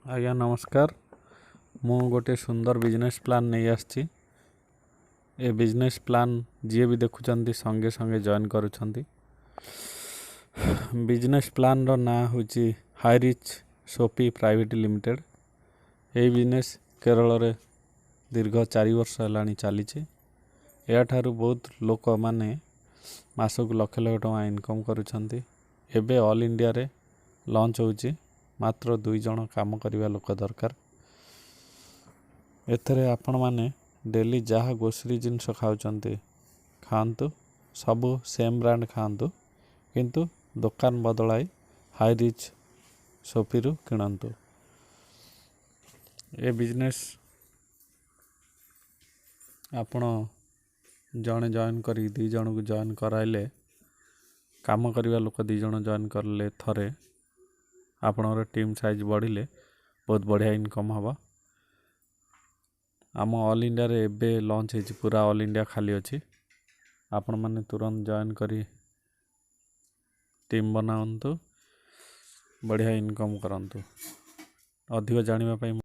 आज्ञा नमस्कार। मु गोटे सुंदर बिजनेस प्लान नहीं आसची। ए बिजनेस प्लान जी भी देखुं संगे संगे जॉइन करुँच। बिजनेस प्लान रो ना हूँ हाई रिच सोपी प्राइवेट लिमिटेड। ये बिजनेस केरल रे दीर्घ 4 वर्ष है चली। याठारु बहुत लोक माने मासक लक्ष लक्ष टଙ୍କା इनकम करुछंती। एबे ऑल इंडिया रे लॉन्च होची। मात्र 2 जण काम करिवा लोक दरकार। एथरे आपण माने डेली जहा ग्रोसरी जिनस खाउचंती खांतु, सबु सेम ब्रांड खांतु, किंतु दुकान बदलाई हाई रिच सोफीरु किणंतु। ए बिजनेस आपण जणे जॉइन करी 2 जण को जॉइन कराइले काम करिवा लोक 2 जण जॉइन करले थरे आपणर टीम साइज बढ़िले बहुत बढ़िया इनकम हवा। आम ऑल इंडिया रे एबे लॉन्च होची, पूरा ऑल इंडिया खाली अछि। आपण माने तुरंत जॉइन करी टीम बनाउंतु, बढ़िया इनकम करंतु। अधिक जानिबा पई